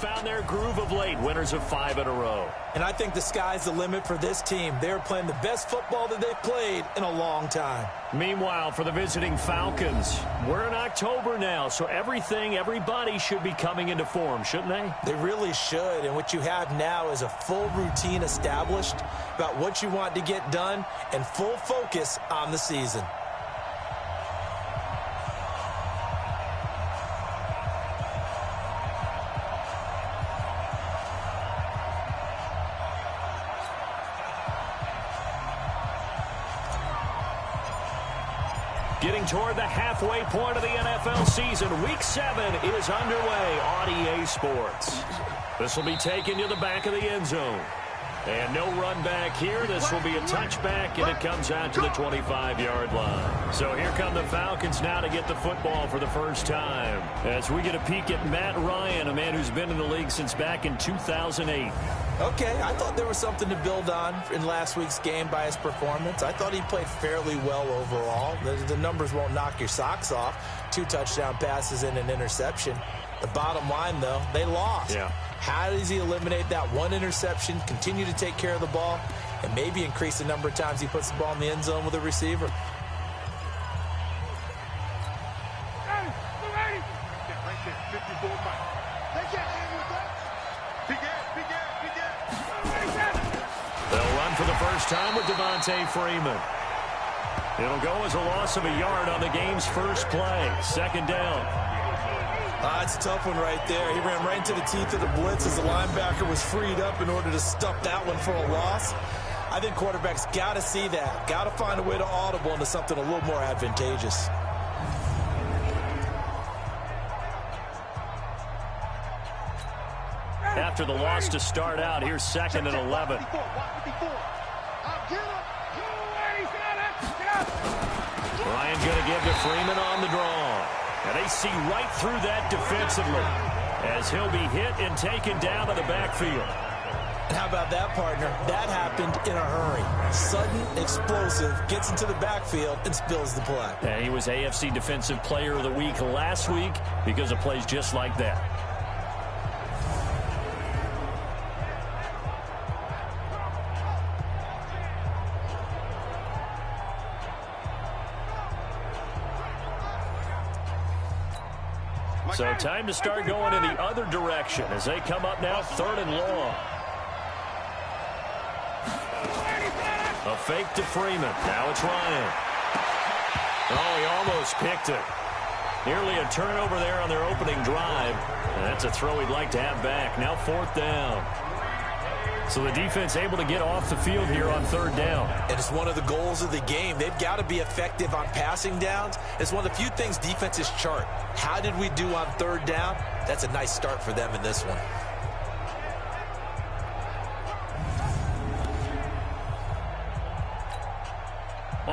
found their groove of late, winners of 5 in a row. And I think the sky's the limit for this team. They're playing the best football that they've played in a long time. Meanwhile, for the visiting Falcons, we're in October now, so everybody should be coming into form, shouldn't they? They really should, and what you have now is a full routine established about what you want to get done and full focus on the season. Getting toward the halfway point of the NFL season, Week 7 is underway on EA Sports. This will be taken to the back of the end zone. And no run back here. This will be a touchback, and it comes out to the 25-yard line. So here come the Falcons now to get the football for the first time. As we get a peek at Matt Ryan, a man who's been in the league since back in 2008. Okay, I thought there was something to build on in last week's game by his performance. I thought he played fairly well overall. The numbers won't knock your socks off. 2 touchdown passes and an interception. The bottom line, though, they lost. Yeah. How does he eliminate that one interception, continue to take care of the ball, and maybe increase the number of times he puts the ball in the end zone with a receiver? They'll run for the first time with Devontae Freeman. It'll go as a loss of a yard on the game's first play. Second down. It's a tough one right there. He ran right into the teeth of the blitz as the linebacker was freed up in order to stuff that one for a loss. I think quarterbacks got to see that. Got to find a way to audible into something a little more advantageous. After the loss to start out, here's 2nd and 11. Ryan going to give to Freeman on the draw. And they see right through that defensively as he'll be hit and taken down to the backfield. And how about that, partner? That happened in a hurry. Sudden, explosive, gets into the backfield and spills the play. And he was AFC Defensive Player of the Week last week because of plays just like that. So time to start going in the other direction as they come up now 3rd and long. A fake to Freeman. Now it's Ryan. Oh, he almost picked it. Nearly a turnover there on their opening drive. And that's a throw he'd like to have back. Now 4th down. So the defense able to get off the field here on 3rd down. And it's one of the goals of the game. They've got to be effective on passing downs. It's one of the few things defenses chart. How did we do on 3rd down? That's a nice start for them in this one.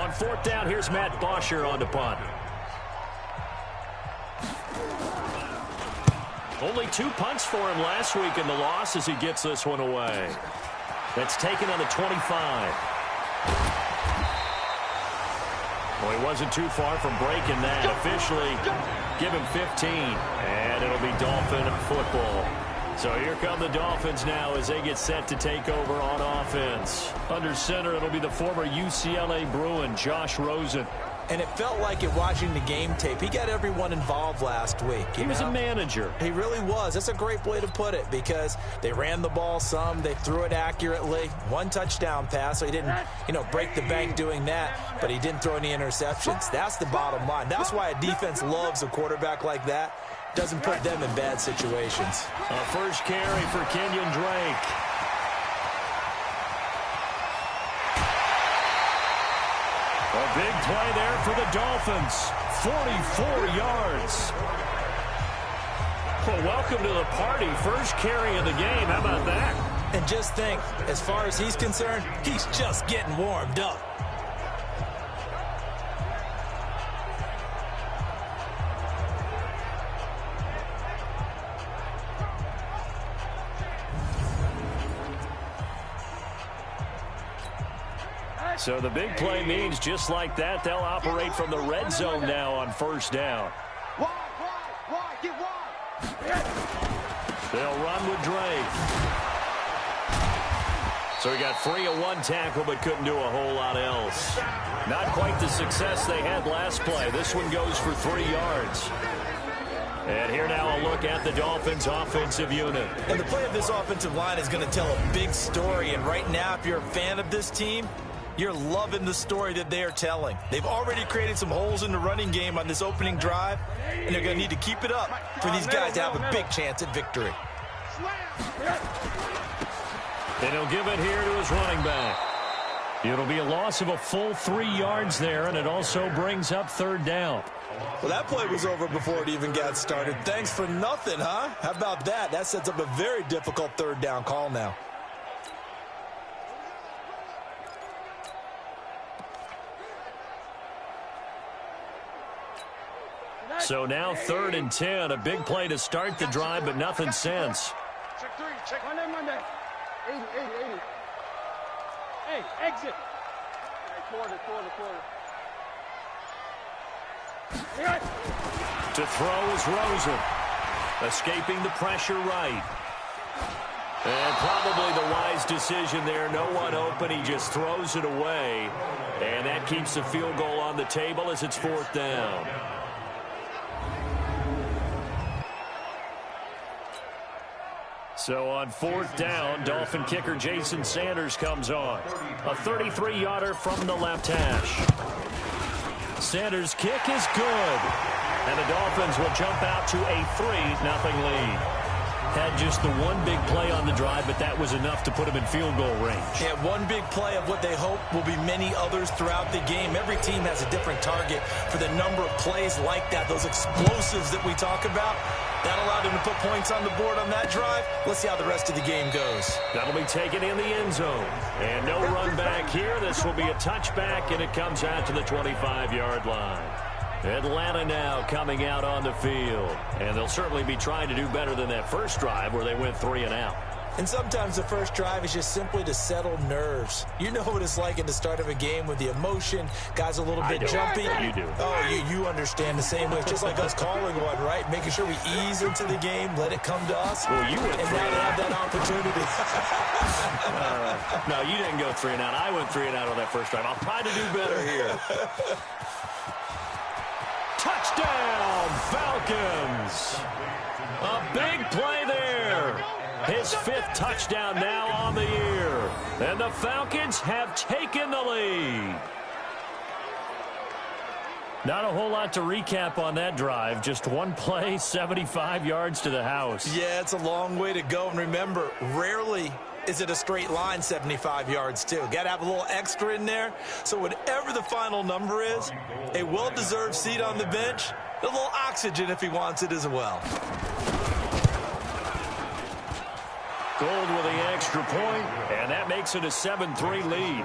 On 4th down, here's Matt Bosher on the punt. Only 2 punts for him last week in the loss as he gets this one away. That's taken on the 25. Well, he wasn't too far from breaking that. Officially, give him 15. And it'll be Dolphin football. So here come the Dolphins now as they get set to take over on offense. Under center, it'll be the former UCLA Bruin, Josh Rosen. And it felt like it watching the game tape. He got everyone involved last week. He was a manager. He really was. That's a great way to put it because they ran the ball some. They threw it accurately. 1 touchdown pass, so he didn't, break the bank doing that, but he didn't throw any interceptions. That's the bottom line. That's why a defense loves a quarterback like that. Doesn't put them in bad situations. A first carry for Kenyon Drake. A big play there for the Dolphins. 44 yards. Well, welcome to the party. First carry of the game. How about that? And just think, as far as he's concerned, he's just getting warmed up. So the big play means just like that, they'll operate from the red zone now on 1st down. They'll run with Drake. So he got free of one tackle but couldn't do a whole lot else. Not quite the success they had last play. This one goes for 3 yards. And here now a look at the Dolphins' offensive unit. And the play of this offensive line is going to tell a big story. And right now, if you're a fan of this team, you're loving the story that they are telling. They've already created some holes in the running game on this opening drive, and they're going to need to keep it up for these guys to have a big chance at victory. And he'll give it here to his running back. It'll be a loss of a full 3 yards there, and it also brings up 3rd down. Well, that play was over before it even got started. Thanks for nothing, huh? How about that? That sets up a very difficult 3rd down call now. So now 3rd and 10, a big play to start the drive, but nothing since. Check 3, check Monday. 80. Hey, exit. All right, quarter. To throw is Rosen. Escaping the pressure right. And probably the wise decision there. No one open. He just throws it away. And that keeps the field goal on the table as it's 4th down. So on 4th down, Dolphin kicker Jason Sanders comes on. A 33-yarder from the left hash. Sanders' kick is good. And the Dolphins will jump out to a 3-0 lead. Had just the one big play on the drive, but that was enough to put him in field goal range. Yeah, one big play of what they hope will be many others throughout the game. Every team has a different target for the number of plays like that, those explosives that we talk about. That allowed him to put points on the board on that drive. Let's see how the rest of the game goes. That'll be taken in the end zone. And no run back here. This will be a touchback, and it comes out to the 25-yard line. Atlanta now coming out on the field. And they'll certainly be trying to do better than that first drive where they went 3 and out. And sometimes the first drive is just simply to settle nerves. You know what it's like at the start of a game with the emotion. Guys a little bit jumpy. You do. Oh, you understand the same way. It's just like us calling one, right? Making sure we ease into the game, let it come to us. Well, you went 3 and now they have that opportunity. No, you didn't go 3 and out. I went 3 and out on that first drive. I'll try to do better here. Touchdown, Falcons. A big play there. His 5th touchdown now on the year. And the Falcons have taken the lead. Not a whole lot to recap on that drive. Just one play, 75 yards to the house. Yeah, it's a long way to go. And remember, rarely is it a straight line 75 yards, too. Got to have a little extra in there. So whatever the final number is, a well-deserved seat on the bench, a little oxygen if he wants it as well. Gold with the extra point, and that makes it a 7-3 lead.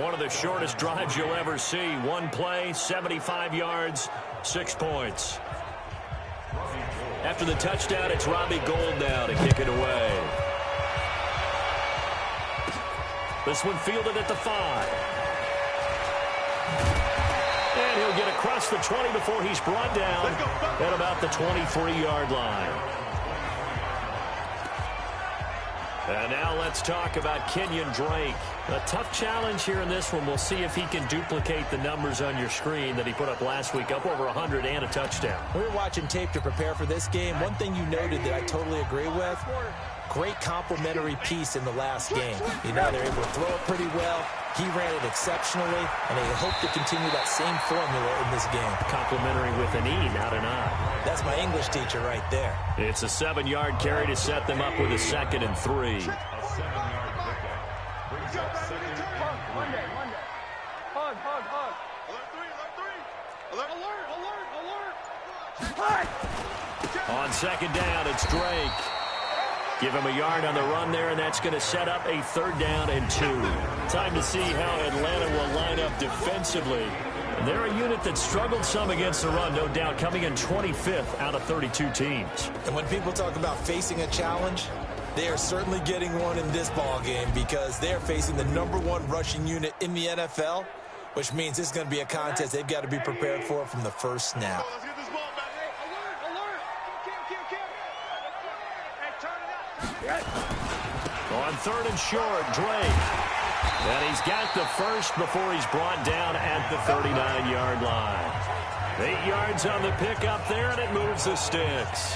One of the shortest drives you'll ever see. One play, 75 yards, 6 points. After the touchdown, it's Robbie Gould now to kick it away. This one fielded at the 5. And he'll get across the 20 before he's brought down at about the 23-yard line. And now let's talk about Kenyon Drake. A tough challenge here in this one. We'll see if he can duplicate the numbers on your screen that he put up last week, up over 100 and a touchdown. We were watching tape to prepare for this game. One thing you noted that I totally agree with, great complimentary piece in the last game. You know, they're able to throw it pretty well. He ran it exceptionally, and they hope to continue that same formula in this game. Complimentary with an E, not an I. That's my English teacher right there. It's a 7-yard carry to set them up with a 2nd and 3. On 2nd down, it's Drake. Give him a yard on the run there, and that's going to set up a 3rd down and 2. Time to see how Atlanta will line up defensively. They're a unit that struggled some against the run, no doubt, coming in 25th out of 32 teams. And when people talk about facing a challenge, they are certainly getting one in this ball game because they're facing the #1 rushing unit in the NFL, which means it's going to be a contest they've got to be prepared for from the first snap. On 3rd and short, Drake. And he's got the first before he's brought down at the 39-yard line. 8 yards on the pickup there, and it moves the sticks.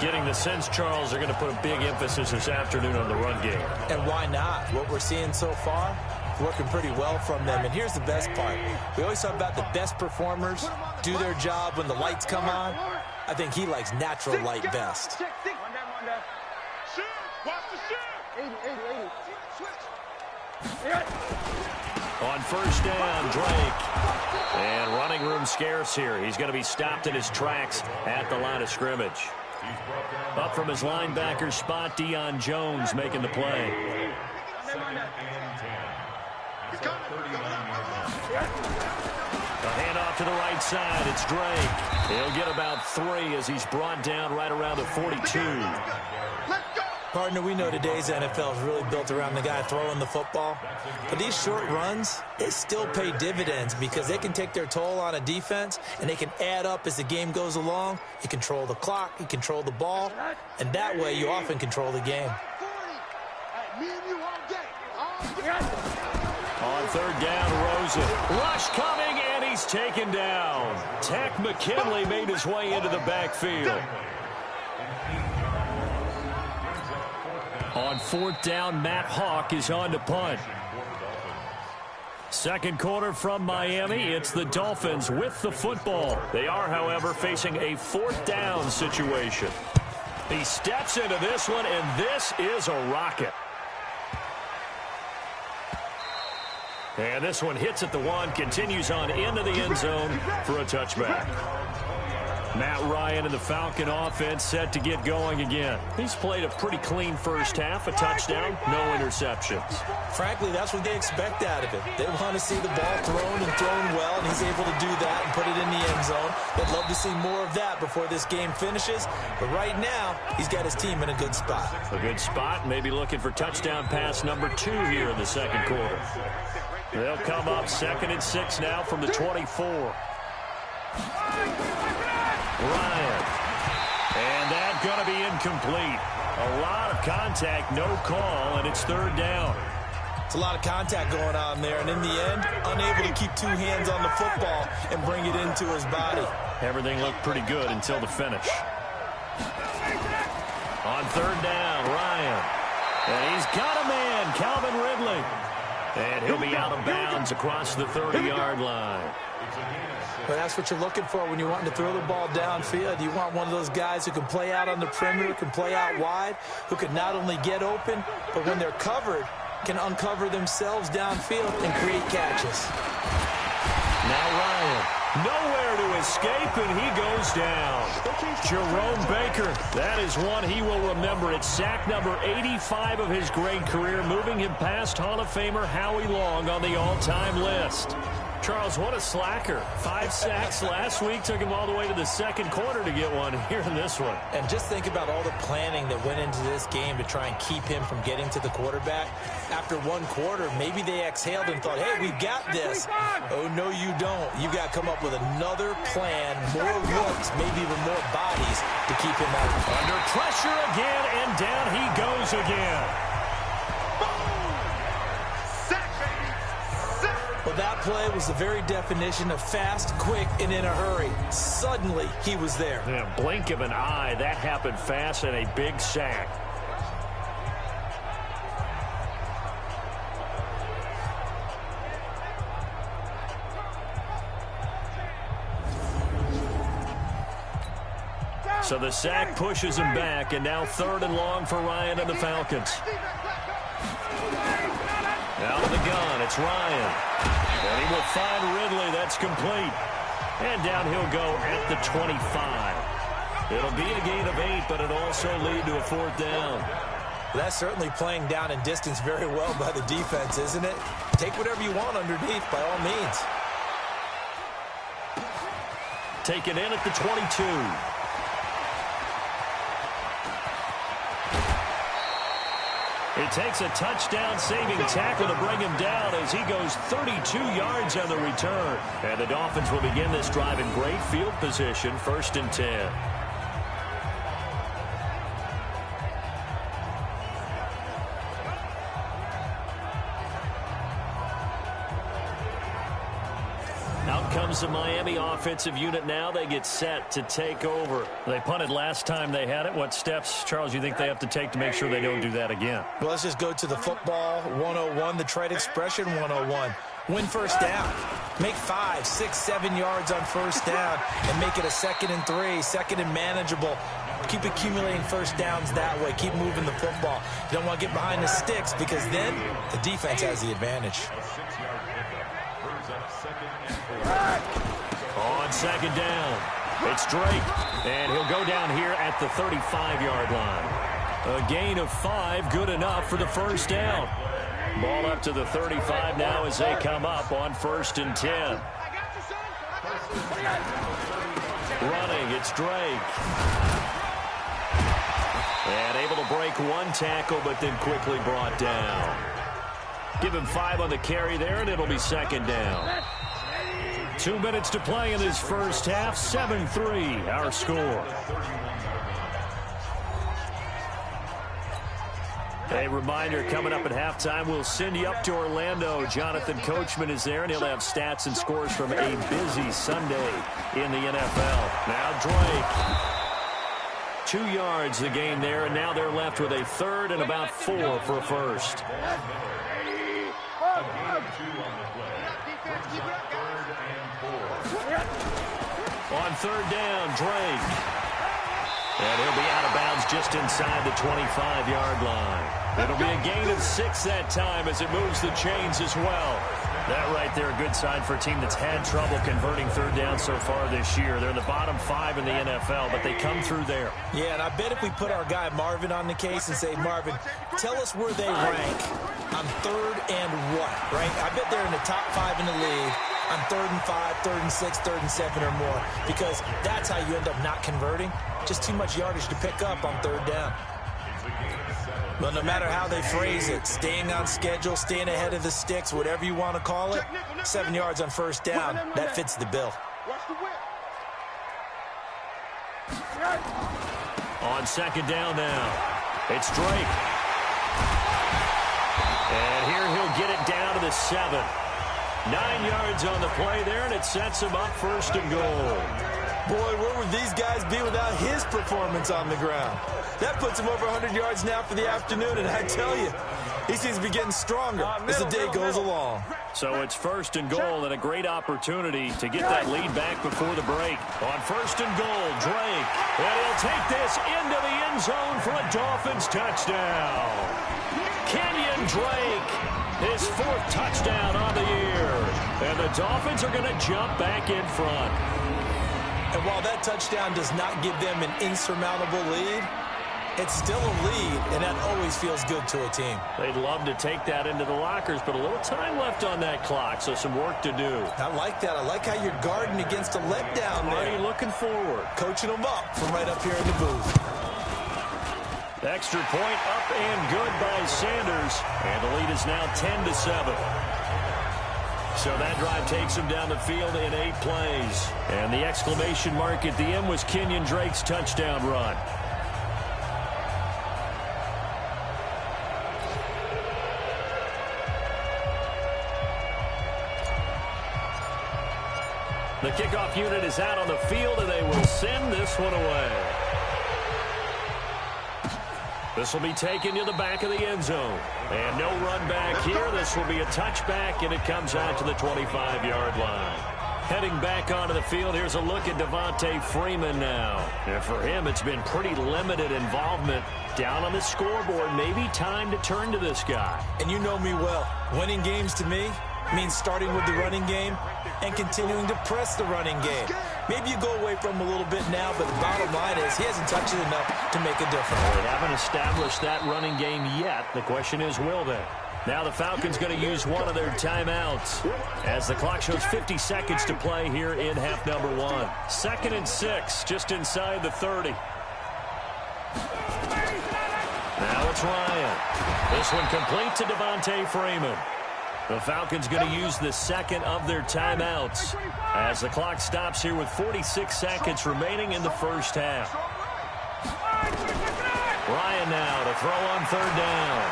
Getting the sense, Charles, they're going to put a big emphasis this afternoon on the run game. And why not? What we're seeing so far, working pretty well from them. And here's the best part. We always talk about the best performers do their job when the lights come on. I think he likes natural light best. On 1st down, Drake. And running room scarce here. He's going to be stopped in his tracks at the line of scrimmage. Up from his linebacker spot, Deion Jones making the play. A handoff to the right side. It's Drake. He'll get about 3 as he's brought down right around the 42. Partner, we know today's NFL is really built around the guy throwing the football. But these short runs, they still pay dividends because they can take their toll on a defense, and they can add up as the game goes along. You control the clock, you control the ball, and that way you often control the game. On 3rd down, Rosen. Rush coming, and he's taken down. Tack McKinley made his way into the backfield. On 4th down, Matt Hawk is on to punt. Second quarter from Miami. It's the Dolphins with the football. They are, however, facing a 4th down situation. He steps into this one, and this is a rocket. And this one hits at the 1, continues on into the end zone for a touchback. Matt Ryan and the Falcon offense set to get going again. He's played a pretty clean first half, a touchdown, no interceptions. Frankly, that's what they expect out of him. They want to see the ball thrown and thrown well, and he's able to do that and put it in the end zone. They'd love to see more of that before this game finishes. But right now, he's got his team in a good spot. A good spot, maybe looking for touchdown pass number 2 here in the second quarter. They'll come up 2nd and 6 now from the 24. Ryan. And that's going to be incomplete. A lot of contact, no call, and it's 3rd down. It's a lot of contact going on there, and in the end, unable to keep 2 hands on the football and bring it into his body. Everything looked pretty good until the finish. On 3rd down, Ryan. And he's got a man, Calvin Ridley. And he'll be out of bounds across the 30-yard line. But that's what you're looking for when you're wanting to throw the ball downfield. You want one of those guys who can play out on the perimeter, can play out wide, who can not only get open, but when they're covered, can uncover themselves downfield and create catches. Now Ryan, nowhere to escape, and he goes down. Jerome Baker, that is one he will remember. It's sack number 85 of his great career, moving him past Hall of Famer Howie Long on the all-time list. Charles, what a slacker. 5 sacks last week, took him all the way to the second quarter to get one here in this one. And just think about all the planning that went into this game to try and keep him from getting to the quarterback. After 1 quarter, maybe they exhaled and thought, hey, we've got this. Oh, no, you don't. You've got to come up with another plan, more looks, maybe even more bodies to keep him out. Under pressure again, and down he goes again. Well, that play was the very definition of fast, quick, and in a hurry. Suddenly, he was there. In a blink of an eye, that happened fast, and a big sack. So the sack pushes him back, and now 3rd and long for Ryan and the Falcons. Out of the gun, it's Ryan. And he will find Ridley. That's complete. And down he'll go at the 25. It'll be a gain of 8, but it'll also lead to a 4th down. That's certainly playing down in distance very well by the defense, isn't it? Take whatever you want underneath, by all means. Taken in at the 22. It takes a touchdown-saving tackle to bring him down as he goes 32 yards on the return. And the Dolphins will begin this drive in great field position, 1st and 10. comes the Miami offensive unit now. They get set to take over. They punted last time they had it. What steps, Charles, you think they have to take to make sure they don't do that again? Well, let's just go to the football 101, the trade expression 101. Win first down. Make 5, 6, 7 yards on first down and make it a 2nd and 3, 2nd and manageable. Keep accumulating first downs that way. Keep moving the football. You don't want to get behind the sticks because then the defense has the advantage. On 2nd down, it's Drake, and he'll go down here at the 35-yard line. A gain of 5, good enough for the first down. Ball up to the 35 now as they come up on 1st and 10. Running, it's Drake. And able to break 1 tackle, but then quickly brought down. Give him 5 on the carry there, and it'll be 2nd down. 2 minutes to play in this first half. 7-3, our score. A reminder, coming up at halftime, we'll send you up to Orlando. Jonathan Coachman is there, and he'll have stats and scores from a busy Sunday in the NFL. Now Drake. 2 yards the gain there, and now they're left with a 3rd and about 4 for a first. On 3rd down, Drake. And he'll be out of bounds just inside the 25-yard line. It'll be a gain of 6 that time as it moves the chains as well. That right there, a good sign for a team that's had trouble converting 3rd down so far this year. They're in the bottom 5 in the NFL, but they come through there. Yeah, and I bet if we put our guy Marvin on the case and say, Marvin, tell us where they rank on 3rd and what, right? I bet they're in the top 5 in the league on 3rd and 5, 3rd and 6, 3rd and 7 or more, because that's how you end up not converting. Just too much yardage to pick up on 3rd down. Well, no matter how they phrase it, staying on schedule, staying ahead of the sticks, whatever you want to call it, 7 yards on 1st down, that fits the bill. On 2nd down now, it's Drake. And here he'll get it down to the 7. 9 yards on the play there, and it sets him up 1st and goal. Boy, where would these guys be without his performance on the ground? That puts him over 100 yards now for the afternoon, and I tell you, he seems to be getting stronger as the day goes along. So it's 1st and goal, and a great opportunity to get that lead back before the break. On 1st and goal, Drake, and he'll take this into the end zone for a Dolphins touchdown. Kenyon Drake, his 4th touchdown on the year, and the Dolphins are going to jump back in front. And while that touchdown does not give them an insurmountable lead, it's still a lead, and that always feels good to a team. They'd love to take that into the lockers, but a little time left on that clock, so some work to do. I like that. I like how you're guarding against a letdown there. Already looking forward. Coaching them up from right up here in the booth. Extra point up and good by Sanders, and the lead is now 10-7. So that drive takes him down the field in 8 plays. And the exclamation mark at the end was Kenyon Drake's touchdown run. The kickoff unit is out on the field, and they will send this one away. This will be taken to the back of the end zone. And no run back here. This will be a touchback, and it comes out to the 25-yard line. Heading back onto the field, here's a look at Devontae Freeman now. And for him, it's been pretty limited involvement. Down on the scoreboard, maybe time to turn to this guy. And you know me well. Winning games to me means starting with the running game and continuing to press the running game. Maybe you go away from him a little bit now, but the bottom line is he hasn't touched it enough to make a difference. They haven't established that running game yet. The question is, will they? Now the Falcons going to use one of their timeouts as the clock shows 50 seconds to play here in half number 1. 2nd and 6, just inside the 30. Now it's Ryan. This one complete to Devontae Freeman. The Falcons going to use the 2nd of their timeouts as the clock stops here with 46 seconds remaining in the first half. Ryan now to throw on 3rd down.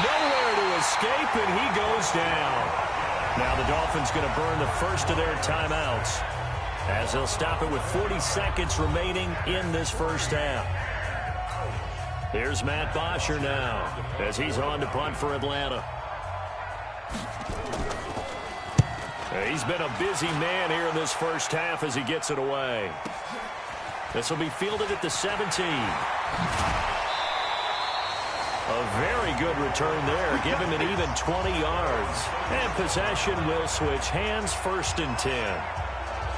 Nowhere to escape, and he goes down. Now the Dolphins going to burn the first of their timeouts as they'll stop it with 40 seconds remaining in this first half. Here's Matt Bosher now as he's on to punt for Atlanta. He's been a busy man here in this first half as he gets it away. This will be fielded at the 17. A very good return there. Give him an even 20 yards. And possession will switch hands, 1st and 10.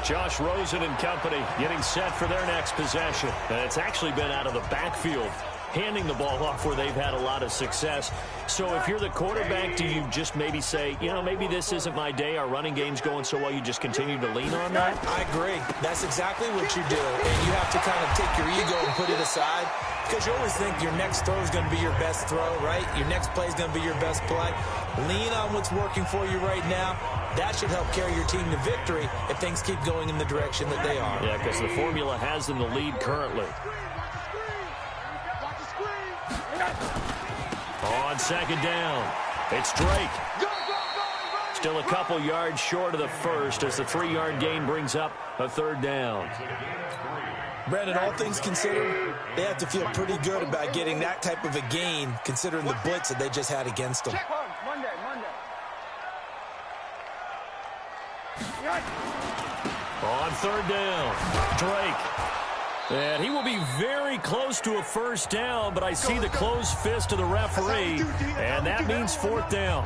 Josh Rosen and company getting set for their next possession. And it's actually been out of the backfield, handing the ball off where they've had a lot of success. So if you're the quarterback, do you just maybe say, you know, maybe this isn't my day, our running game's going so well, you just continue to lean on that? I agree. That's exactly what you do. And you have to kind of take your ego and put it aside, because you always think your next throw is going to be your best throw, right? Your next play is going to be your best play. Lean on what's working for you right now. That should help carry your team to victory if things keep going in the direction that they are. Yeah, because the formula has them the lead currently. On 2nd down, it's Drake. Still a couple yards short of the first as the 3-yard gain brings up a 3rd down. Brandon, all things considered, they have to feel pretty good about getting that type of a gain considering the blitz that they just had against them. Monday. On 3rd down, Drake. And he will be very close to a 1st down, but I see the closed fist of the referee, and that means 4th down.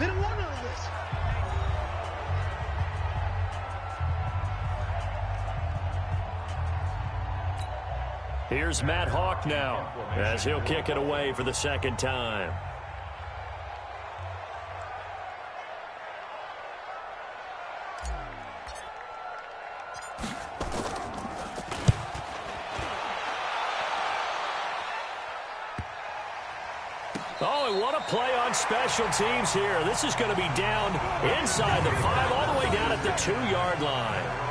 Here's Matt Hawk now as he'll kick it away for the 2nd time. Oh, and what a play on special teams here. This is going to be down inside the 5, all the way down at the 2-yard line.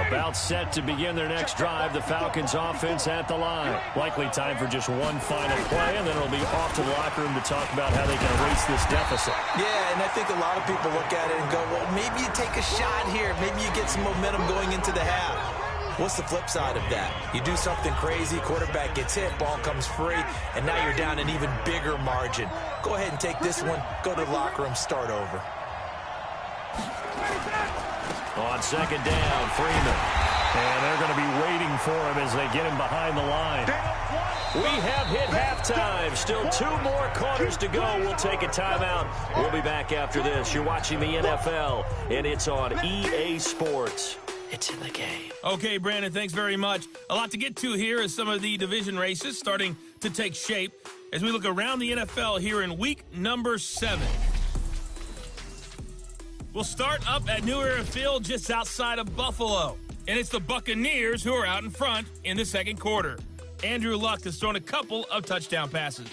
About set to begin their next drive, the Falcons offense at the line. Likely time for just one final play, and then it'll be off to the locker room to talk about how they can erase this deficit. Yeah, and I think a lot of people look at it and go, well, maybe you take a shot here. Maybe you get some momentum going into the half. What's the flip side of that? You do something crazy, quarterback gets hit, ball comes free, and now you're down an even bigger margin. Go ahead and take this one, go to the locker room, start over. On 2nd down, Freeman. And they're going to be waiting for him as they get him behind the line. We have hit halftime. Still 2 more quarters to go. We'll take a timeout. We'll be back after this. You're watching the NFL, and it's on EA Sports. It's in the game. Okay, Brandon, thanks very much. A lot to get to here as some of the division races starting to take shape as we look around the NFL here in week number 7. We'll start up at New Era Field just outside of Buffalo. And it's the Buccaneers who are out in front in the 2nd quarter. Andrew Luck has thrown a couple of touchdown passes.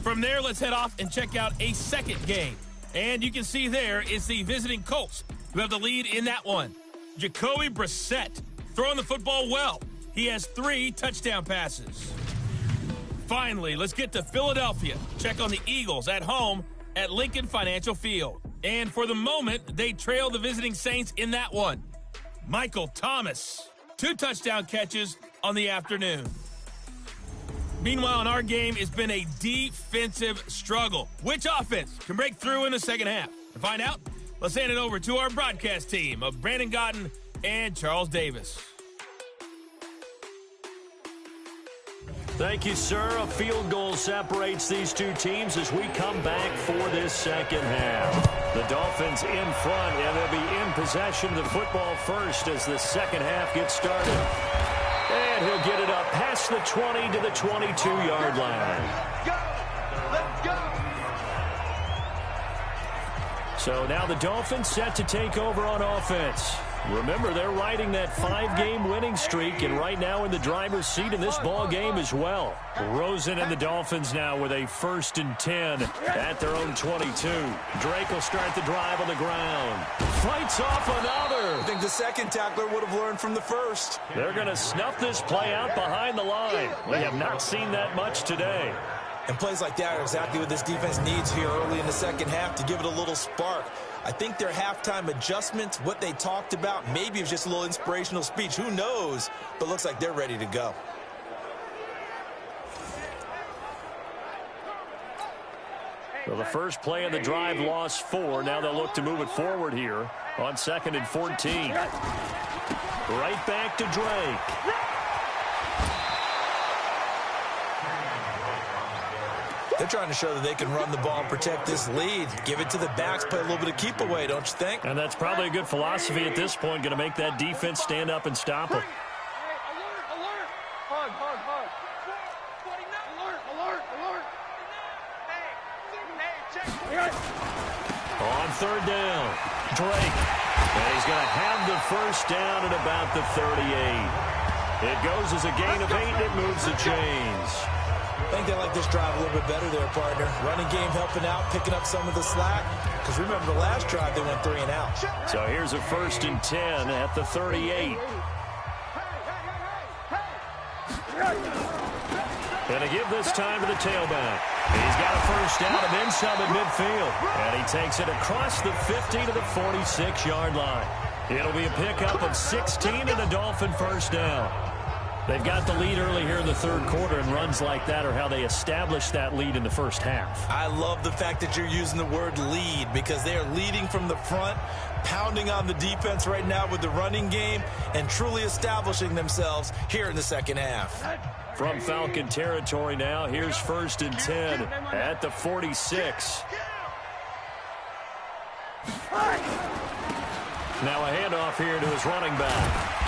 From there, let's head off and check out a 2nd game. And you can see there is the visiting Colts who have the lead in that one. Jacoby Brissett throwing the football well. He has 3 touchdown passes. Finally, let's get to Philadelphia. Check on the Eagles at home at Lincoln Financial Field. And for the moment, they trail the visiting Saints in that one. Michael Thomas, 2 touchdown catches on the afternoon. Meanwhile, in our game, it's been a defensive struggle. Which offense can break through in the second half? To find out, let's hand it over to our broadcast team of Brandon Godden and Charles Davis. Thank you, sir. A field goal separates these 2 teams as we come back for this second half. The Dolphins in front, and they'll be in possession of the football first as the second half gets started. And he'll get it up past the 20 to the 22-yard line. Let's go! So now the Dolphins set to take over on offense. Remember, they're riding that 5-game winning streak, and right now in the driver's seat in this ball game as well. Rosen and the Dolphins now with a 1st and 10 at their own 22. Drake will start the drive on the ground. Fights off another. I think the second tackler would have learned from the first. They're going to snuff this play out behind the line. We have not seen that much today. And plays like that are exactly what this defense needs here early in the second half to give it a little spark. I think their halftime adjustments, what they talked about, maybe it was just a little inspirational speech. Who knows? But looks like they're ready to go. Well, the first play of the drive lost 4. Now they'll look to move it forward here on 2nd and 14. Right back to Drake. They're trying to show that they can run the ball and protect this lead. Give it to the backs, play a little bit of keep away, don't you think? And that's probably a good philosophy at this point, going to make that defense stand up and stop them. Alert! Hug. Alert! On 3rd down, Drake. And he's going to have the first down at about the 38. It goes as a gain of 8, and it moves the chains. I think they like this drive a little bit better there, partner. Running game helping out, picking up some of the slack. Because remember, the last drive, they went 3 and out. So here's a 1st and 10 at the 38. Going to give this time to the tailback. He's got a first down and then some at midfield. And he takes it across the 50 to the 46-yard line. It'll be a pickup of 16 and a Dolphin first down. They've got the lead early here in the 3rd quarter, and runs like that are how they establish that lead in the first half. I love the fact that you're using the word lead because they are leading from the front, pounding on the defense right now with the running game, and truly establishing themselves here in the second half. From Falcon territory now, here's 1st and 10 at the 46. Now a handoff here to his running back.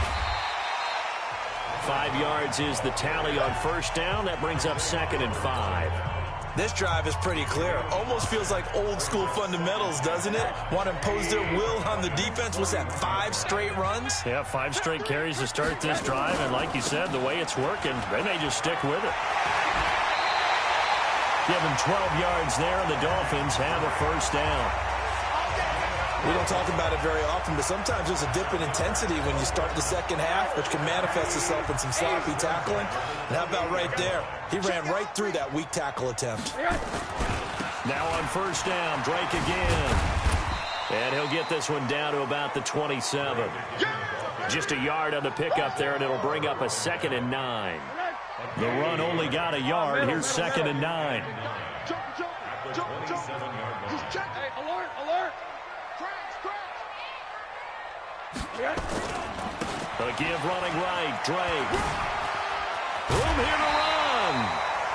5 yards is the tally on first down. That brings up 2nd and 5. This drive is pretty clear. Almost feels like old school fundamentals, doesn't it? Want to impose their will on the defense. Was that 5 straight runs? Yeah, 5 straight carries to start this drive. And like you said, the way it's working, they may just stick with it. Give them 12 yards there, and the Dolphins have a first down. We don't talk about it very often, but sometimes there's a dip in intensity when you start the second half, which can manifest itself in some sloppy tackling. And how about right there? He ran right through that weak tackle attempt. Now on first down, Drake again. And he'll get this one down to about the 27. Just a yard on the pickup there, and it'll bring up a 2nd and 9. The run only got a yard. Here's 2nd and 9. Jump. Just check. Hey, alert. The give running right, Drake. Room here to run.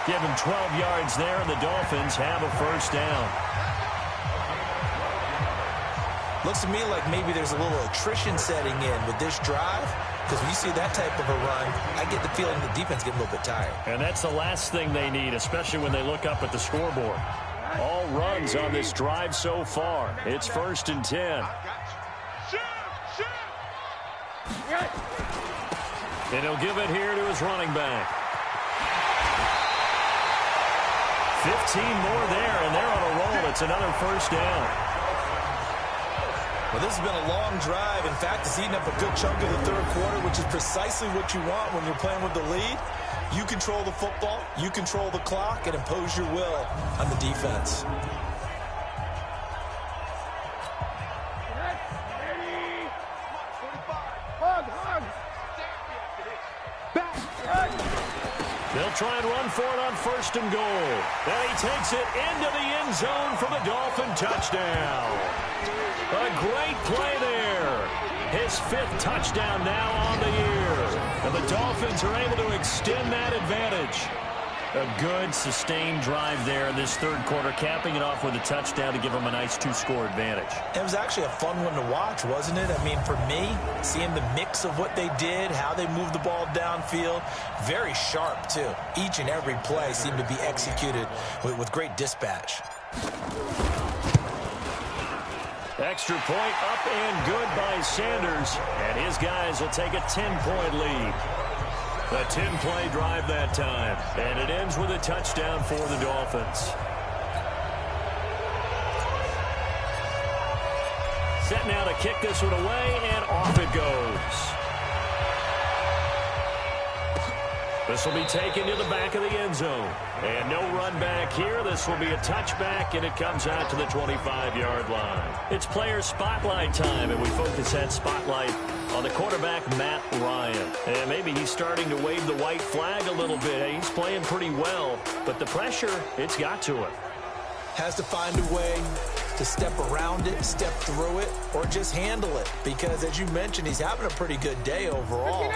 Give him 12 yards there, and the Dolphins have a first down. Looks to me like maybe there's a little attrition setting in with this drive. Because when you see that type of a run, I get the feeling the defense getting a little bit tired. And that's the last thing they need, especially when they look up at the scoreboard. All runs on this drive so far. It's 1st and 10. And he'll give it here to his running back. 15 more there, and they're on a roll. It's another first down. Well, this has been a long drive. In fact, it's eaten up a good chunk of the 3rd quarter, which is precisely what you want when you're playing with the lead. You control the football, you control the clock, and impose your will on the defense. They'll try and run for it on 1st and goal. And he takes it into the end zone for the Dolphin touchdown. A great play there. His 5th touchdown now on the year. And the Dolphins are able to extend that advantage. A good, sustained drive there in this 3rd quarter, capping it off with a touchdown to give them a nice 2-score advantage. It was actually a fun one to watch, wasn't it? I mean, for me, seeing the mix of what they did, how they moved the ball downfield, very sharp, too. Each and every play seemed to be executed with great dispatch. Extra point up and good by Sanders. And his guys will take a 10-point lead. A 10-play drive that time. And it ends with a touchdown for the Dolphins. Set now to kick this one away, and off it goes. This will be taken to the back of the end zone. And no run back here. This will be a touchback, and it comes out to the 25-yard line. It's player spotlight time, and we focus that spotlight on the quarterback, Matt Ryan. And maybe he's starting to wave the white flag a little bit. He's playing pretty well, but the pressure, it's got to him. Has to find a way to step around it, step through it, or just handle it. Because, as you mentioned, he's having a pretty good day overall.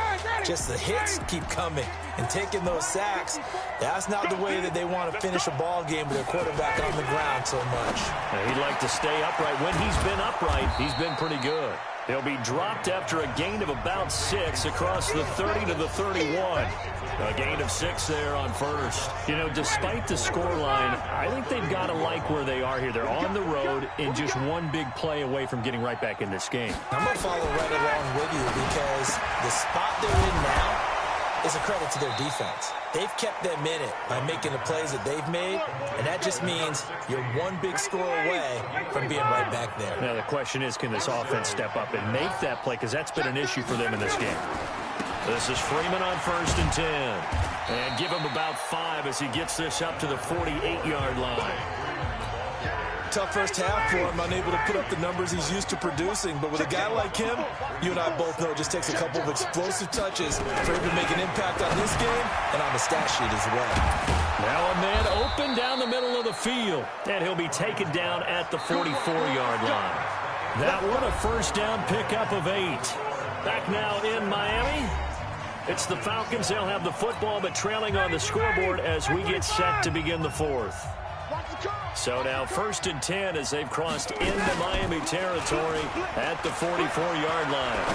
Just the hits keep coming and taking those sacks. That's not the way that they want to finish a ball game with their quarterback on the ground so much. Now, he'd like to stay upright. When he's been upright, he's been pretty good. He'll be dropped after a gain of about 6 across the 30 to the 31. A gain of 6 there on first. You know, despite the scoreline, I think they've got to like where they are here. They're on the road and just one big play away from getting right back in this game. I'm going to follow right along with you because the spot they're in now is a credit to their defense. They've kept them in it by making the plays that they've made, and that just means you're one big score away from being right back there. Now, the question is, can this offense step up and make that play? Because that's been an issue for them in this game. This is Freeman on 1st and 10. And give him about 5 as he gets this up to the 48-yard line. Tough first half for him, unable to put up the numbers he's used to producing. But with a guy like him, you and I both know it just takes a couple of explosive touches for him to make an impact on this game and on the stat sheet as well. Now a man open down the middle of the field. And he'll be taken down at the 44-yard line. That one a first down pickup of 8. Back now in Miami. It's the Falcons. They'll have the football, but trailing on the scoreboard as we get set to begin the 4th. So now 1st and 10 as they've crossed into Miami territory at the 44-yard line.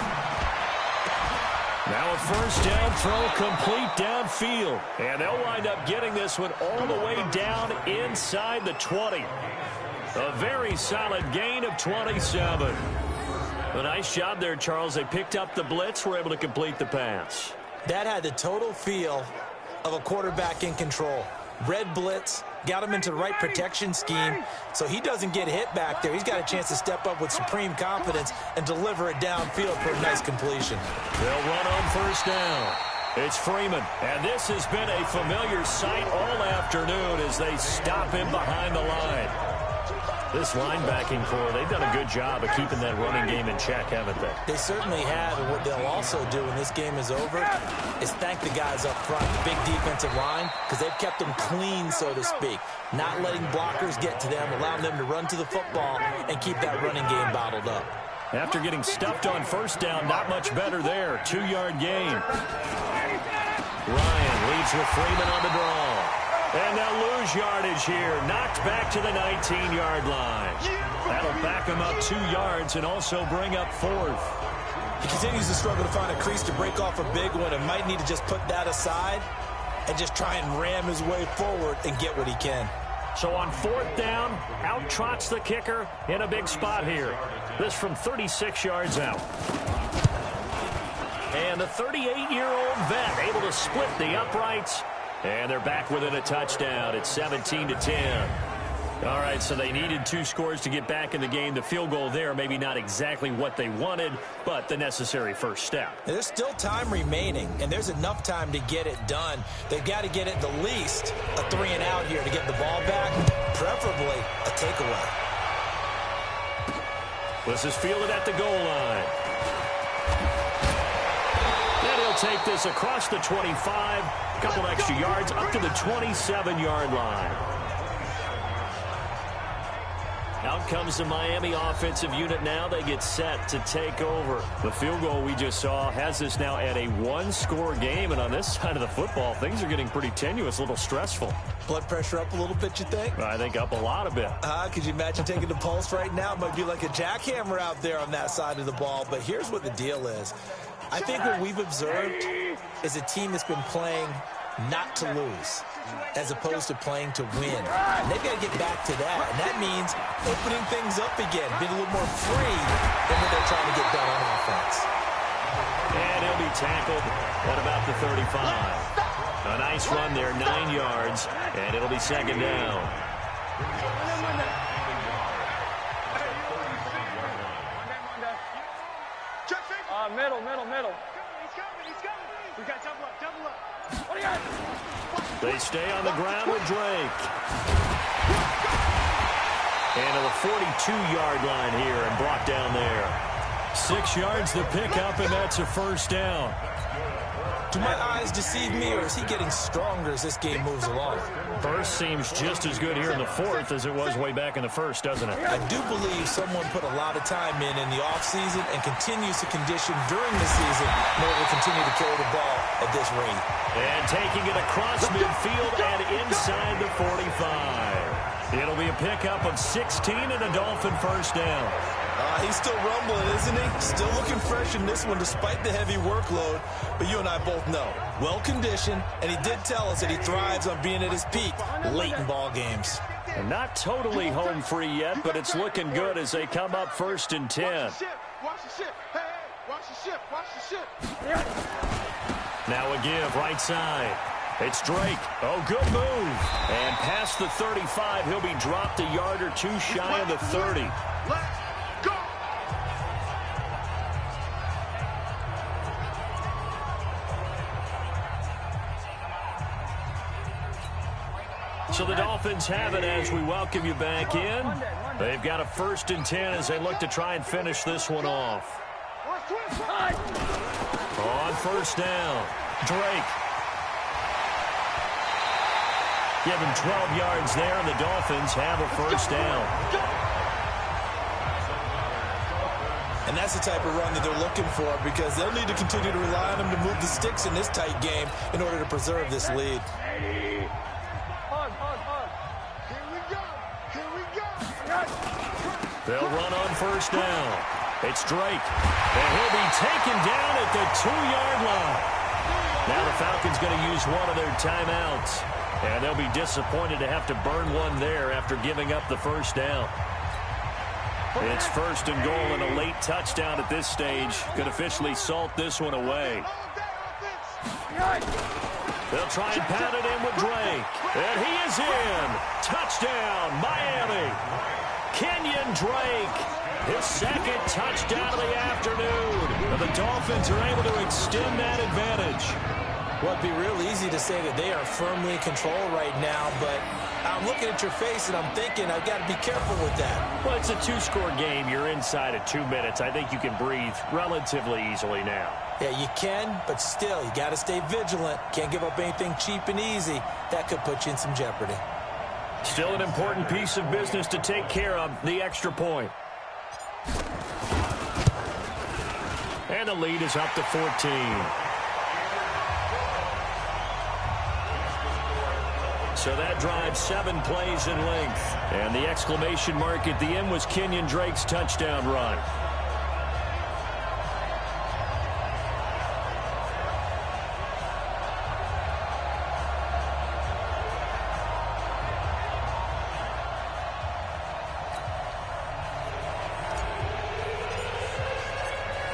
Now a first down throw complete downfield. And they'll wind up getting this one all the way down inside the 20. A very solid gain of 27. A nice job there, Charles. They picked up the blitz, were able to complete the pass. That had the total feel of a quarterback in control. Red blitz, got him into the right protection scheme, so he doesn't get hit back there. He's got a chance to step up with supreme confidence and deliver it downfield for a nice completion. They'll run on first down. It's Freeman, and this has been a familiar sight all afternoon as they stop him behind the line. This linebacking core, they've done a good job of keeping that running game in check, haven't they? They certainly have, and what they'll also do when this game is over is thank the guys up front, the big defensive line, because they've kept them clean, so to speak. Not letting blockers get to them, allowing them to run to the football and keep that running game bottled up. After getting stuffed on first down, not much better there. 2-yard gain. Ryan leads with Freeman on the draw. And they'll lose yardage here. Knocked back to the 19-yard line. That'll back him up 2 yards and also bring up 4th. He continues to struggle to find a crease to break off a big one and might need to just put that aside and just try and ram his way forward and get what he can. So on 4th down, out trots the kicker in a big spot here. This from 36 yards out. And the 38-year-old vet able to split the uprights. And they're back within a touchdown. It's 17-10. All right, so they needed 2 scores to get back in the game. The field goal there, maybe not exactly what they wanted, but the necessary first step. There's still time remaining, and there's enough time to get it done. They've got to get it the least a 3-and-out here to get the ball back, preferably a takeaway. This is fielded at the goal line. And he'll take this across the 25. A couple extra yards up to the 27-yard line. Out comes the Miami offensive unit now. They get set to take over. The field goal we just saw has this now at a 1-score game. And on this side of the football, things are getting pretty tenuous, a little stressful. Blood pressure up a little bit, you think? I think up a lot of it. Could you imagine taking the pulse right now? It might be like a jackhammer out there on that side of the ball. But here's what the deal is. I think what we've observed is a team that's been playing not to lose. as opposed to playing to win. And they've got to get back to that, and that means opening things up again, being a little more free than what they're trying to get done on offense. And he'll be tackled at about the 35. A nice run there, 9 yards, and it'll be second down. Middle. He's coming. We got double up. What do you got? They stay on the ground with Drake. And to the 42-yard line here and brought down there. 6 yards to pick up, and that's a first down. Do my eyes deceive me, or is he getting stronger as this game moves along? Burst seems just as good here in the fourth as it was way back in the first, doesn't it? I do believe someone put a lot of time in the offseason and continues to condition during the season in order to continue to carry the ball at this rate. And taking it across midfield and inside the 45. It'll be a pickup of 16 and a Dolphin first down. He's still rumbling, isn't he? Still looking fresh in this one despite the heavy workload. But you and I both know, well-conditioned, and he did tell us that he thrives on being at his peak late in ball games. And not totally home free yet, but it's looking good as they come up first and 10. Watch the ship. Hey, watch the ship. Now a give right side. It's Drake. Oh, good move. And past the 35, he'll be dropped a yard or two shy of the 30. Let's go. So the Dolphins have it as we welcome you back in. They've got a first and 10 as they look to try and finish this one off. On first down, Drake. Give him 12 yards there, and the Dolphins have a first down. And that's the type of run that they're looking for because they'll need to continue to rely on him to move the sticks in this tight game in order to preserve this lead. They'll run on first down. It's Drake, and he'll be taken down at the 2-yard line. Now the Falcons going to use one of their timeouts, and they'll be disappointed to have to burn one there after giving up the first down. It's first and goal, and a late touchdown at this stage could officially salt this one away. They'll try and pound it in with Drake, and he is in. Touchdown, Miami. Kenyon Drake, his second touchdown of the afternoon. And the Dolphins are able to extend that advantage. Well, it'd be real easy to say that they are firmly in control right now, but I'm looking at your face and I'm thinking I've got to be careful with that. Well, it's a 2-score game. You're inside at 2 minutes. I think you can breathe relatively easily now. Yeah, you can, but still, you got to stay vigilant. Can't give up anything cheap and easy. That could put you in some jeopardy. Still an important piece of business to take care of, the extra point. And the lead is up to 14. So that drives 7 plays in length. And the exclamation mark at the end was Kenyon Drake's touchdown run.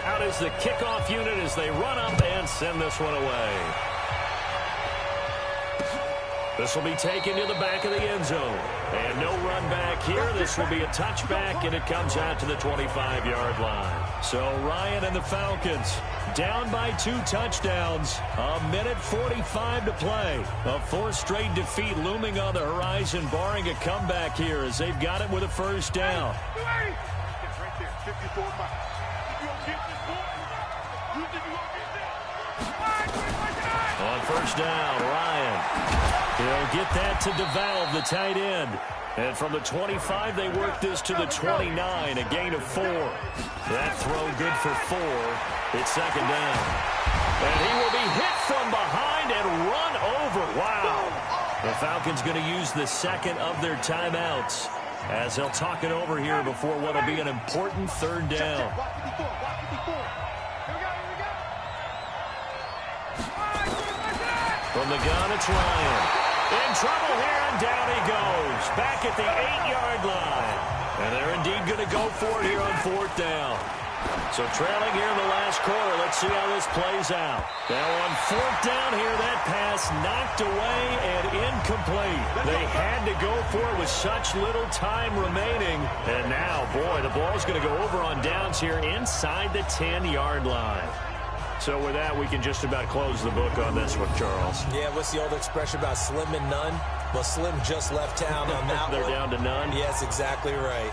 Out is the kickoff unit as they run up and send this one away. This will be taken to the back of the end zone. And no run back here. This will be a touchback, and it comes out to the 25-yard line. So Ryan and the Falcons down by 2 touchdowns. 1:45 to play. A 4th straight defeat looming on the horizon, barring a comeback here as they've got it with a first down. Right there, 54 miles. You gonna get this boy? You think you gonna get this? On first down, Ryan. He'll get that to DeValve, the tight end. And from the 25, they work this to the 29, a gain of 4. That throw good for 4. It's second down. And he will be hit from behind and run over. Wow. The Falcons going to use the second of their timeouts as they'll talk it over here before what will be an important third down. From the gun, it's Ryan. In trouble here, and down he goes. Back at the 8-yard line. And they're indeed going to go for it here on 4th down. So trailing here in the last quarter. Let's see how this plays out. Now on 4th down here, that pass knocked away and incomplete. They had to go for it with such little time remaining. And now, boy, the ball's going to go over on downs here inside the 10-yard line. So with that, we can just about close the book on this one, Charles. Yeah, what's the old expression about slim and none? Well, Slim just left town on that They're one. down to none? Yes, exactly right.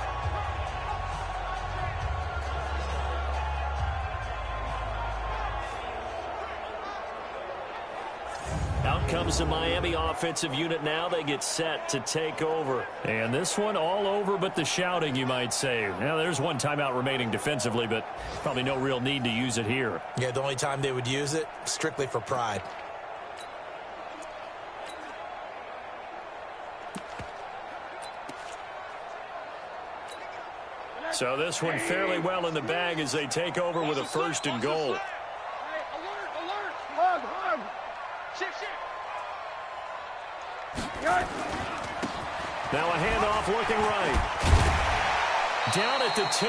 Out comes the Miami offensive unit now. They get set to take over. And this one all over but the shouting, you might say. Now, there's one timeout remaining defensively, but probably no real need to use it here. Yeah, the only time they would use it, strictly for pride. So this one fairly well in the bag as they take over with a 1st and goal. Now a handoff looking right. Down at the 2.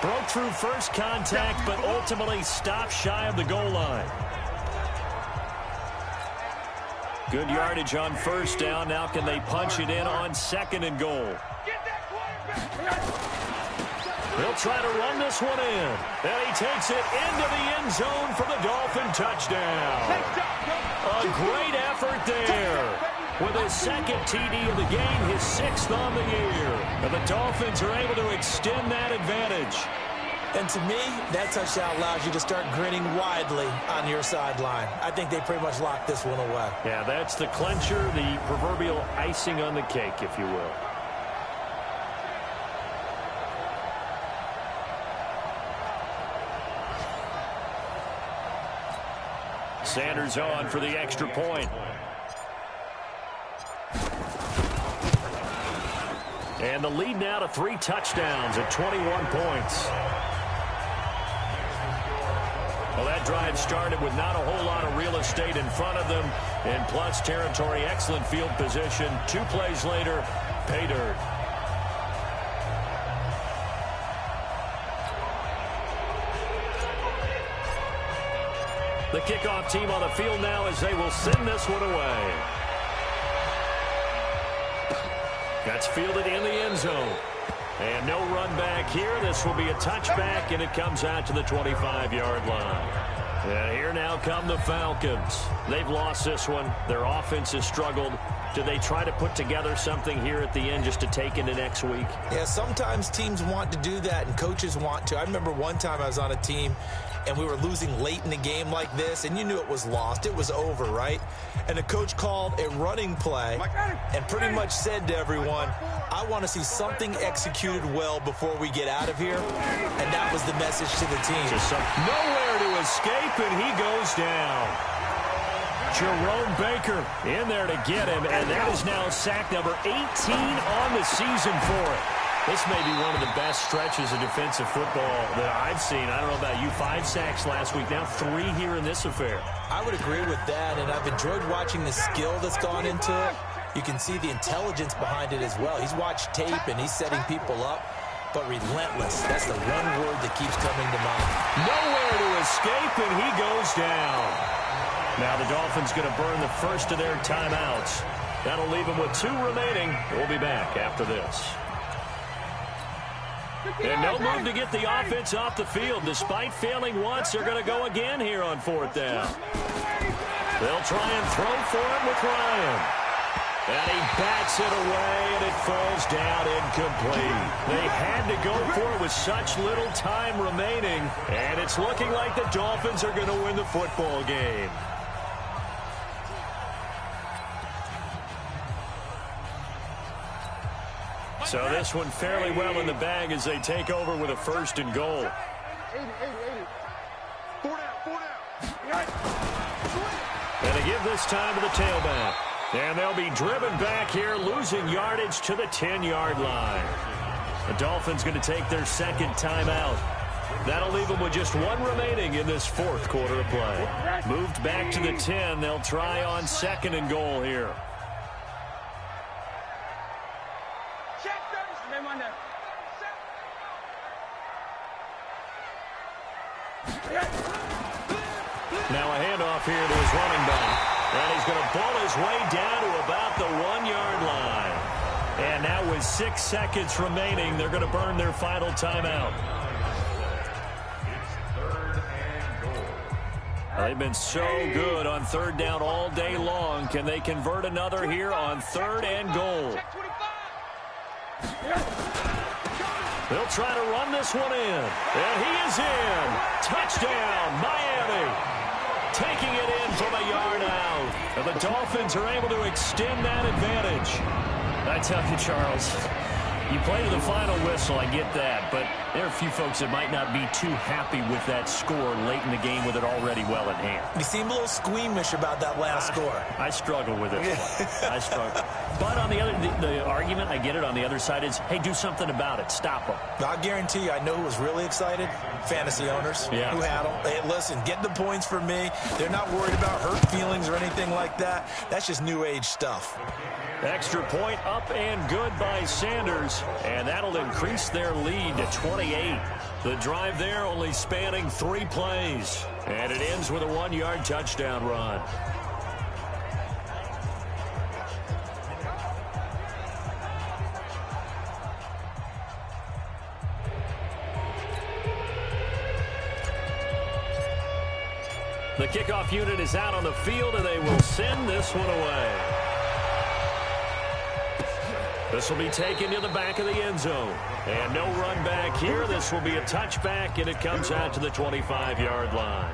Broke through first contact, but ultimately stopped shy of the goal line. Good yardage on 1st down. Now can they punch it in on 2nd and goal? They'll try to run this one in. And he takes it into the end zone for the Dolphin touchdown. A great effort there. With his 2nd TD of the game, his 6th on the year. And the Dolphins are able to extend that advantage. And to me, that touchdown allows you to start grinning widely on your sideline. I think they pretty much locked this one away. Yeah, that's the clincher, the proverbial icing on the cake, if you will. Sanders on for the extra point. And the lead now to 3 touchdowns at 21 points. Well, that drive started with not a whole lot of real estate in front of them. And plus territory, excellent field position. 2 plays later, pay dirt. The kickoff team on the field now as they will send this one away. That's fielded in the end zone. And no run back here. This will be a touchback, and it comes out to the 25-yard line. And here now come the Falcons. They've lost this one. Their offense has struggled. Do they try to put together something here at the end just to take into next week? Yeah, sometimes teams want to do that, and coaches want to. I remember one time I was on a team, and we were losing late in the game like this, and you knew it was lost. It was over, right? And the coach called a running play and pretty much said to everyone, I want to see something executed well before we get out of here. And that was the message to the team. Nowhere to escape, and he goes down. Jerome Baker in there to get him, and that is now sack number 18 on the season for it. This may be one of the best stretches of defensive football that I've seen. I don't know about you. 5 sacks last week, now 3 here in this affair. I would agree with that, and I've enjoyed watching the skill that's gone into it. You can see the intelligence behind it as well. He's watched tape, and he's setting people up, but relentless. That's the one word that keeps coming to mind. Nowhere to escape, and he goes down. Now the Dolphins going to burn the first of their timeouts. That'll leave them with 2 remaining. We'll be back after this. And no move to get the offense off the field. Despite failing once, they're going to go again here on 4th down. They'll try and throw for it with Ryan. And he bats it away, and it falls down incomplete. They had to go for it with such little time remaining, and it's looking like the Dolphins are going to win the football game. So this one fairly well in the bag as they take over with a 1st and goal. 4 down. And they give this time to the tailback. And they'll be driven back here, losing yardage to the 10-yard line. The Dolphins going to take their 2nd timeout. That'll leave them with just 1 remaining in this 4th quarter of play. Moved back to the 10. They'll try on 2nd and goal here. Now a handoff here to his running back. And he's going to pull his way down to about the 1-yard line. And now with 6 seconds remaining, they're going to burn their final timeout. They've been so good on third down all day long. Can they convert another here on 3rd and goal? They'll try to run this one in. And he is in. Touchdown, Miami. Taking it in from a yard out. And the Dolphins are able to extend that advantage. I tell you, Charles, you play to the final whistle, I get that, but there are a few folks that might not be too happy with that score late in the game with it already well in hand. You seem a little squeamish about that last score. I struggle with it. I struggle. But on the other, the argument, I get it, on the other side is, hey, do something about it. Stop them. I guarantee you, I know who was really excited. Fantasy owners who had them. Hey, listen, get the points for me. They're not worried about hurt feelings or anything like that. That's just new age stuff. Extra point up and good by Sanders, and that'll increase their lead to 28. The drive there only spanning 3 plays, and it ends with a 1-yard touchdown run. The kickoff unit is out on the field, and they will send this one away. This will be taken to the back of the end zone. And no run back here. This will be a touchback, and it comes out to the 25-yard line.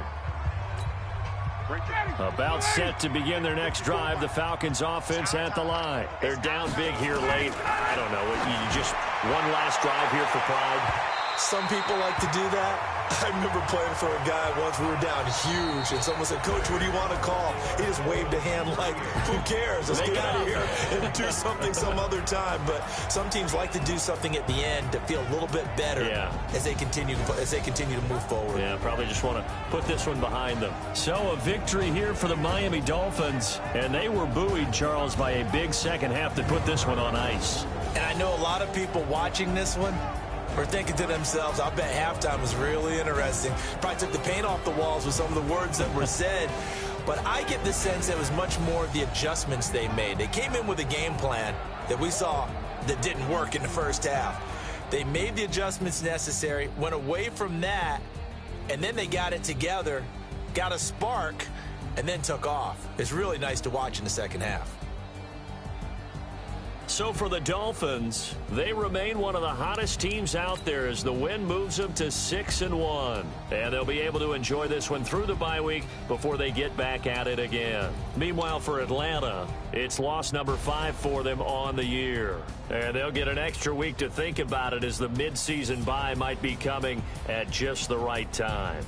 About set to begin their next drive. The Falcons offense at the line. They're down big here late. I don't know. You just one last drive here for pride. Some people like to do that. I remember playing for a guy once. We were down huge, and someone said, "Coach, what do you want to call?" He just waved a hand like, "Who cares? Let's get out of here and do something some other time." But some teams like to do something at the end to feel a little bit better as they continue to move forward. Yeah, probably just want to put this one behind them. So a victory here for the Miami Dolphins, and they were buoyed, Charles, by a big second half that put this one on ice. And I know a lot of people watching this one are thinking to themselves, I bet halftime was really interesting. Probably took the paint off the walls with some of the words that were said. But I get the sense it was much more of the adjustments they made. They came in with a game plan that we saw that didn't work in the first half. They made the adjustments necessary, went away from that, and then they got it together, got a spark, and then took off. It's really nice to watch in the second half. So for the Dolphins, they remain one of the hottest teams out there as the win moves them to 6-1. And they'll be able to enjoy this one through the bye week before they get back at it again. Meanwhile, for Atlanta, it's loss number 5 for them on the year. And they'll get an extra week to think about it as the midseason bye might be coming at just the right time.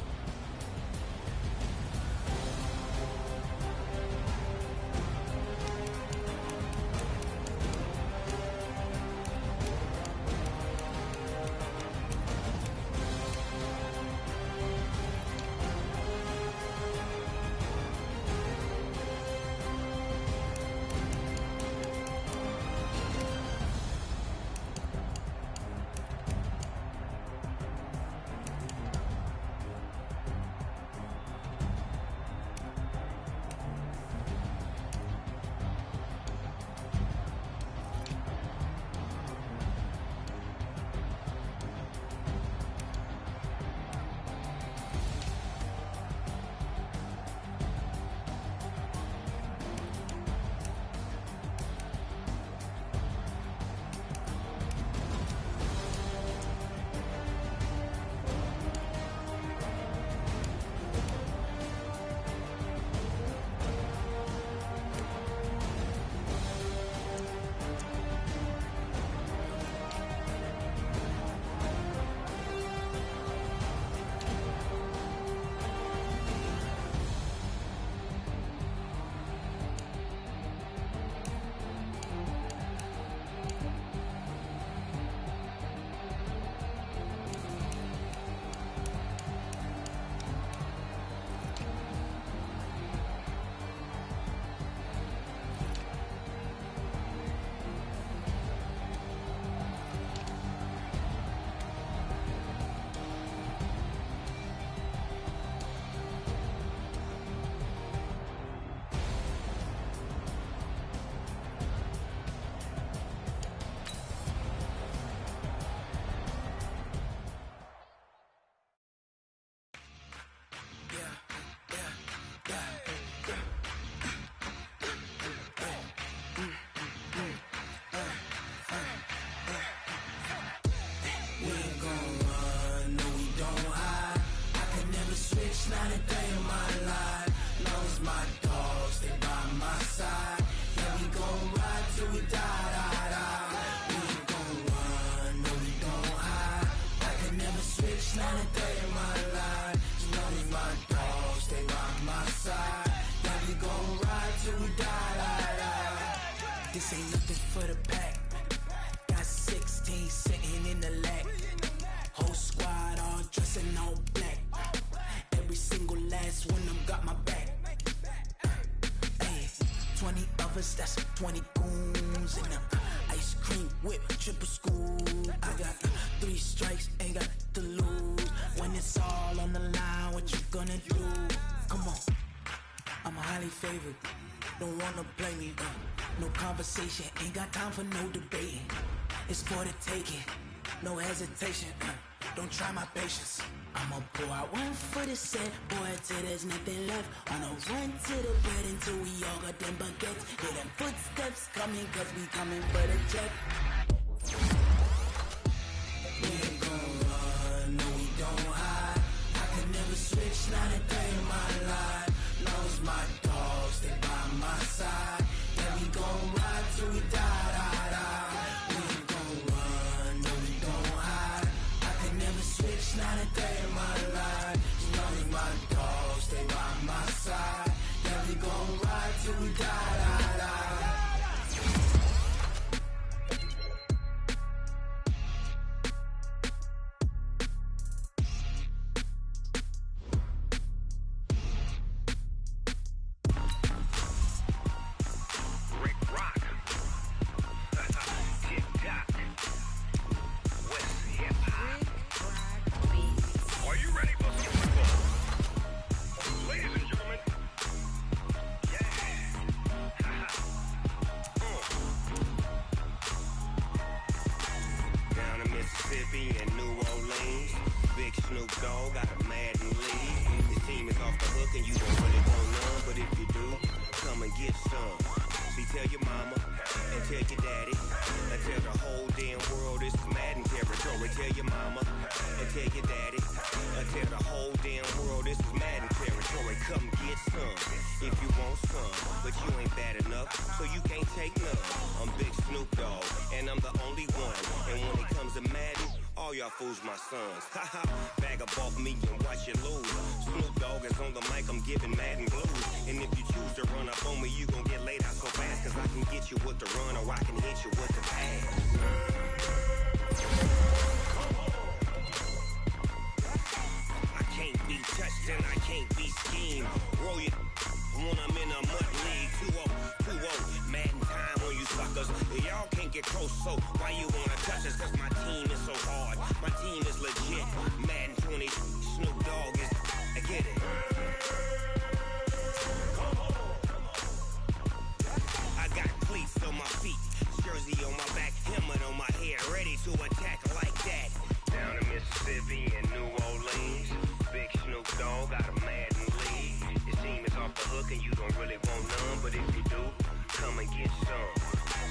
this for the pack. Got 16 sitting in the lap. Whole squad all dressing all black. Every single last one of them got my back. Hey, 20 of us, that's 20 goons in the ice cream whip, triple scoop. I got 3 strikes, ain't got to lose. When it's all on the line, what you gonna do? Come on, I'm highly favored. Don't wanna play me, no conversation, ain't got time for no debating. It's for the taking, no hesitation. Don't try my patience. I'ma pour out one for the set, boy, till there's nothing left. On a run to the bed until we all got them baguettes. Hear them footsteps coming, cause we coming for the jet. We ain't gon' run, no we don't hide. I can never switch, not a day in my life. Knows my dogs, stay by my side. Yeah, we gon' ride till we die, die, die. We ain't gon' run, no we don't hide. I can never switch, not a day in my life. Knows my dogs, stay by my side. Yeah, we gon' ride till we die, die, die. Fools my sons. Haha, bag up off me and watch you lose. Snoop Dogg is on the mic, I'm giving Madden blues. And if you choose to run up on me, you gon' get laid out so fast. Cause I can get you with the run or I can hit you with the pass. I can't be touched and I can't be schemed. Roll you when I'm in a mud league. 2-0, Madden time on you suckers. Y'all can't get close, so why you wanna touch us? Cause my team is so hard. My team is legit. Madden 20, Snoop Dogg is. I get it. I got cleats on my feet, jersey on my back, helmet on my head, ready to attack like that. Down in Mississippi and New Orleans, big Snoop Dogg got a Madden league. His team is off the hook and you don't really want none, but if you do, come and get some.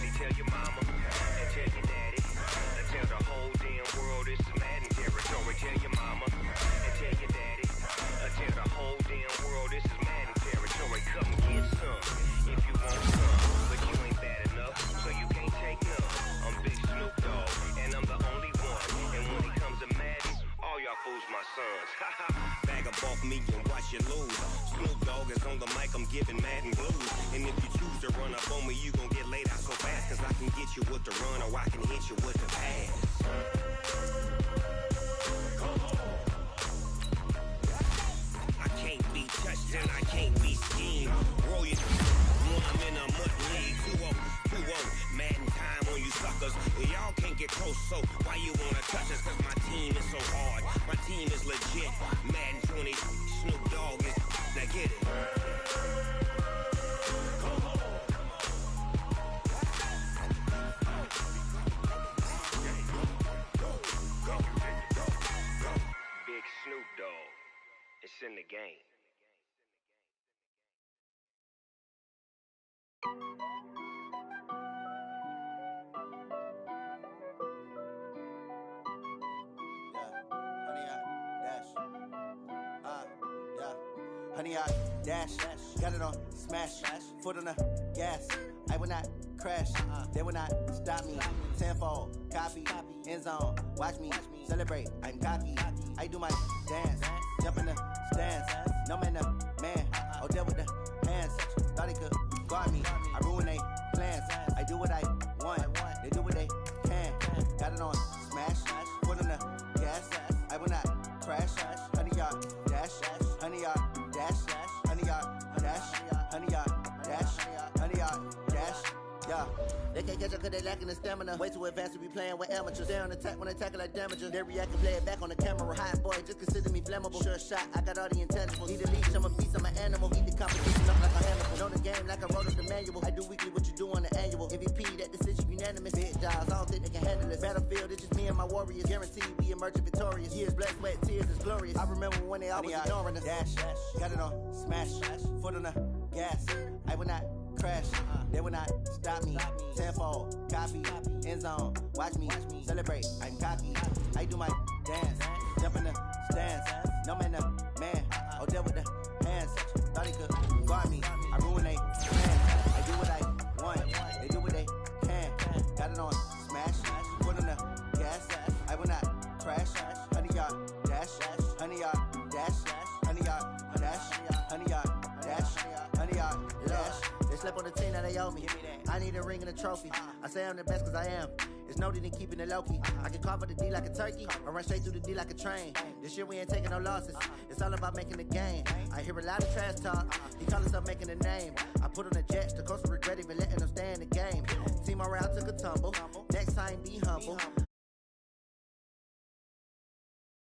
See, tell your mama and tell your daddy, and tell the whole damn world it's Madden territory. Tell your mama and tell your daddy, and tell the whole damn world this is Madden territory. Come get some if you want some, but you ain't bad enough, so you can't take none. I'm Big Snoop Dogg, and I'm the only one. And when it comes to Madden, all y'all fools my sons. Haha, bag up off me and watch you lose. Snoop Dogg is on the mic, I'm giving Madden blues. And if you choose to run up on me, you gon' get laid out so fast. Cause I can get you with the run or I can hit you with the pass. I can't be touched and I can't be schemed. Roll you when I'm in a mud league. 2-0, Madden time on you suckers. Y'all can't get close, so why you wanna touch us? Cause my team is so hard. My team is legit. Madden 20, Snoop Dogg is. Now get it. Big Snoop Dogg. It's in the game. Honey, I dash, got it on smash, foot on the gas. I will not crash, they will not stop me. Tenfold, copy, end zone, watch me celebrate. I'm cocky, I do my dance, jump in the stands. No man, Oh, there with the hands. Thought he could guard me. I ruin they plans. I do what I want. They do what they can. Got it on smash. Foot on the gas. I will not crash. 100-yard dash. 100-yard dash. 100-yard dash. 100-yard dash. 100-yard dash. Yeah. They can't catch up cause they lacking the stamina. Way too advanced to be playing with amateurs. They on attack when they tackle like damages. They react and play it back on the camera. Hot boy, just consider me flammable. Sure shot, I got all the intangibles. Need a leash, I'm a beast, I'm an animal. Eat the competition up like a Hannibal. Know the game like I wrote up the manual. I do weekly what you do on the annual. MVP, that decision unanimous. Big jobs, I don't think they can handle this. Battlefield, it's just me and my warriors. Guaranteed we emerge victorious. Years, blood, sweat, tears is glorious. I remember when they always ignoring us. Dash, got it on smash. Foot on the gas. I will not crash. They will not stop me. Tenfold, copy, end zone. Watch me celebrate. I'm cocky. I do my dance. Jump in the stands. No man, no man. Oh, there with the hands. Thought he could guard me. I ruin they plans. I do what I want. They do what they can. Got it on smash. Foot on the gas. I will not crash. 100-yard dash. 100-yard dash. 100-yard dash. 100-yard dash. 100-yard dash. They slept on the team that they owe me. I need a ring and a trophy. I say I'm the best cause I am. It's noted in keeping it low-key. I can carve up the D like a turkey or run straight through the D like a train. This year we ain't taking no losses. It's all about making the game. I hear a lot of trash talk. He call himself making a name. I put on the Jets. The coach will regret even letting them stay in the game. Team morale took a tumble. Next time be humble.